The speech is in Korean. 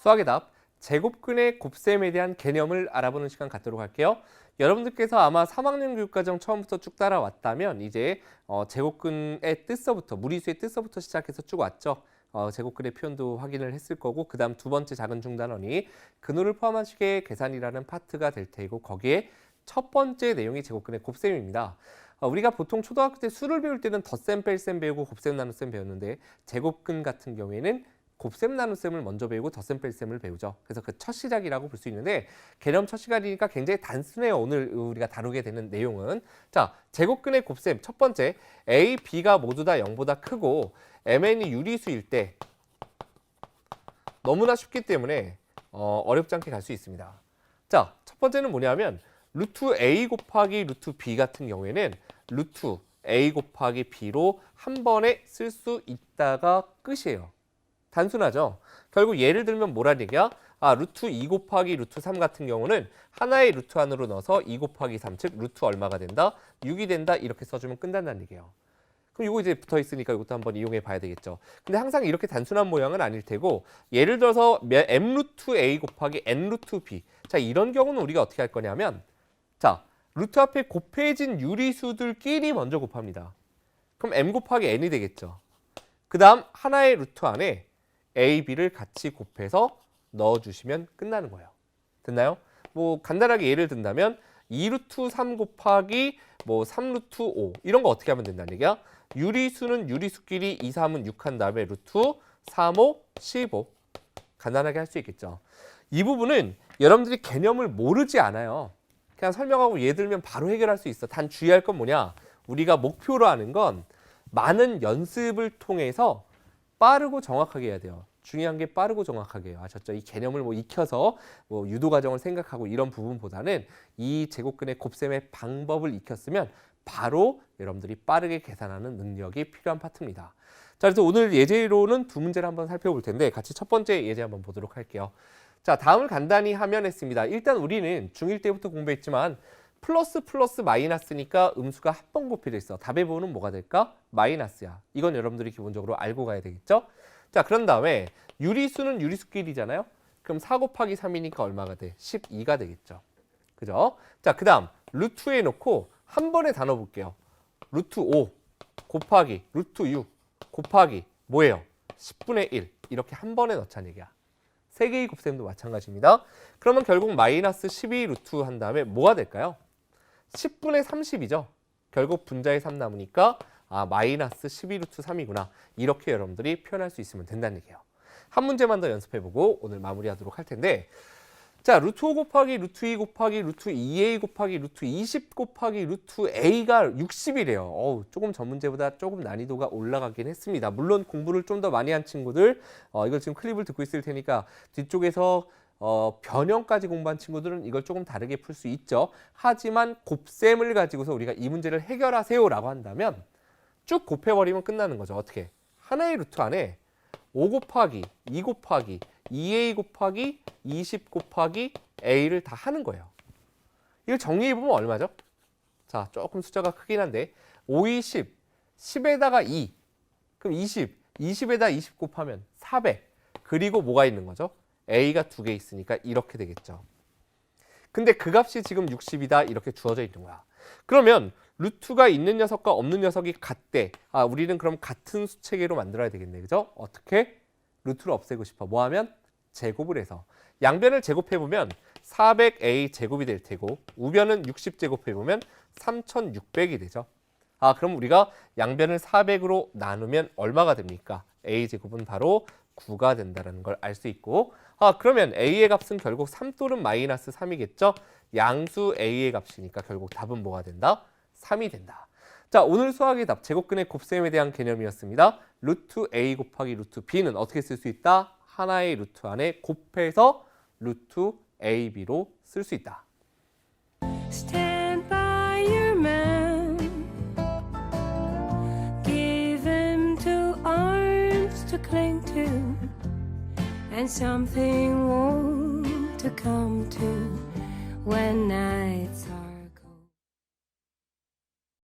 수학의 답, 제곱근의 곱셈에 대한 개념을 알아보는 시간 갖도록 할게요. 여러분들께서 아마 3학년 교육과정 처음부터 쭉 따라왔다면 이제 제곱근의 뜻서부터, 무리수의 뜻서부터 시작해서 쭉 왔죠. 제곱근의 표현도 확인을 했을 거고, 그 다음 두 번째 작은 중단원이 근호를 포함한 식의 계산이라는 파트가 될 테고, 거기에 첫 번째 내용이 제곱근의 곱셈입니다. 우리가 보통 초등학교 때 수를 배울 때는 덧셈, 뺄셈 배우고 곱셈, 나눗셈 배웠는데, 제곱근 같은 경우에는 곱셈, 나눗셈을 먼저 배우고 덧셈, 뺄셈을 배우죠. 그래서 그 첫 시작이라고 볼 수 있는데, 개념 첫 시작이니까 굉장히 단순해요. 오늘 우리가 다루게 되는 내용은. 자, 제곱근의 곱셈 첫 번째, A, B가 모두 다 0보다 크고 MN이 유리수일 때 너무나 쉽기 때문에 어렵지 않게 갈 수 있습니다. 자, 첫 번째는 뭐냐면 루트 A 곱하기 루트 B 같은 경우에는 루트 A 곱하기 B로 한 번에 쓸 수 있다가 끝이에요. 단순하죠. 결국 예를 들면 뭐란 얘기야? 루트 2 곱하기 루트 3 같은 경우는 하나의 루트 안으로 넣어서 2 곱하기 3, 즉 루트 얼마가 된다? 6이 된다. 이렇게 써주면 끝난다는 얘기예요. 그럼 이거 이제 붙어 있으니까 이것도 한번 이용해 봐야 되겠죠. 근데 항상 이렇게 단순한 모양은 아닐 테고, 예를 들어서 m 루트 a 곱하기 n 루트 b. 자, 이런 경우는 우리가 어떻게 할 거냐면, 자, 루트 앞에 곱해진 유리수들끼리 먼저 곱합니다. 그럼 m 곱하기 n이 되겠죠. 그 다음 하나의 루트 안에 a, b를 같이 곱해서 넣어주시면 끝나는 거예요. 됐나요? 뭐 간단하게 예를 든다면 2루트 3 곱하기 3루트 5 이런 거 어떻게 하면 된다는 얘기야? 유리수는 유리수끼리 2, 3은 6 한 다음에 루트 3, 5, 15 간단하게 할 수 있겠죠. 이 부분은 여러분들이 개념을 모르지 않아요. 그냥 설명하고 예를 들면 바로 해결할 수 있어. 단 주의할 건 뭐냐? 우리가 목표로 하는 건 많은 연습을 통해서 빠르고 정확하게 해야 돼요. 중요한 게 빠르고 정확하게 해요. 아셨죠? 이 개념을 익혀서 유도 과정을 생각하고 이런 부분보다는 이 제곱근의 곱셈의 방법을 익혔으면 바로 여러분들이 빠르게 계산하는 능력이 필요한 파트입니다. 자, 그래서 오늘 예제로는 두 문제를 한번 살펴볼 텐데 같이 첫 번째 예제 한번 보도록 할게요. 자, 다음을 간단히 하면 했습니다. 일단 우리는 중1 때부터 공부했지만 플러스 플러스 마이너스니까 음수가 합번 곱해져 있어. 답의 부호는 뭐가 될까? 마이너스야. 이건 여러분들이 기본적으로 알고 가야 되겠죠? 자, 그런 다음에 유리수는 유리수끼리잖아요. 그럼 4 곱하기 3이니까 얼마가 돼? 12가 되겠죠. 그죠? 자, 그 다음 루트에 놓고 한 번에 다 넣어볼게요. 루트 5 곱하기 루트 6 곱하기 뭐예요? 10분의 1 이렇게 한 번에 넣자는 얘기야. 세 개의 곱셈도 마찬가지입니다. 그러면 결국 마이너스 12 루트 한 다음에 뭐가 될까요? 10분의 30이죠. 결국 분자에 3 남으니까 마이너스 12 루트 3이구나. 이렇게 여러분들이 표현할 수 있으면 된다는 얘기예요. 한 문제만 더 연습해보고 오늘 마무리하도록 할 텐데, 자, 루트 5 곱하기 루트 2 곱하기 루트 2a 곱하기 루트 20 곱하기 루트 a가 60이래요. 조금 전 문제보다 조금 난이도가 올라가긴 했습니다. 물론 공부를 좀 더 많이 한 친구들, 이걸 지금 클립을 듣고 있을 테니까 뒤쪽에서 변형까지 공부한 친구들은 이걸 조금 다르게 풀 수 있죠. 하지만 곱셈을 가지고서 우리가 이 문제를 해결하세요 라고 한다면 쭉 곱해버리면 끝나는 거죠. 어떻게? 하나의 루트 안에 5 곱하기 2 곱하기 2a 곱하기 20 곱하기 a를 다 하는 거예요. 이걸 정리해보면 얼마죠? 자, 조금 숫자가 크긴 한데 5, 2, 10, 10에다가 2, 그럼 20, 20에다 20 곱하면 400. 그리고 뭐가 있는 거죠? a가 2개 있으니까 이렇게 되겠죠. 근데 그 값이 지금 60이다 이렇게 주어져 있는 거야. 그러면 루트가 있는 녀석과 없는 녀석이 같대. 우리는 그럼 같은 수체계로 만들어야 되겠네. 그죠? 어떻게? 루트를 없애고 싶어. 뭐 하면? 제곱을 해서. 양변을 제곱해보면 400a 제곱이 될 테고 우변은 60 제곱해보면 3600이 되죠. 그럼 우리가 양변을 400으로 나누면 얼마가 됩니까? a 제곱은 바로 9가 된다는 걸 알 수 있고, 그러면 a의 값은 결국 3 또는 마이너스 3이겠죠? 양수 a의 값이니까 결국 답은 뭐가 된다? 3이 된다. 자, 오늘 수학의 답 제곱근의 곱셈에 대한 개념이었습니다. 루트 a 곱하기 루트 b는 어떻게 쓸 수 있다? 하나의 루트 안에 곱해서 루트 ab로 쓸 수 있다. Stand by your man. Give him two arms to cling to, and something warm to come to when nights are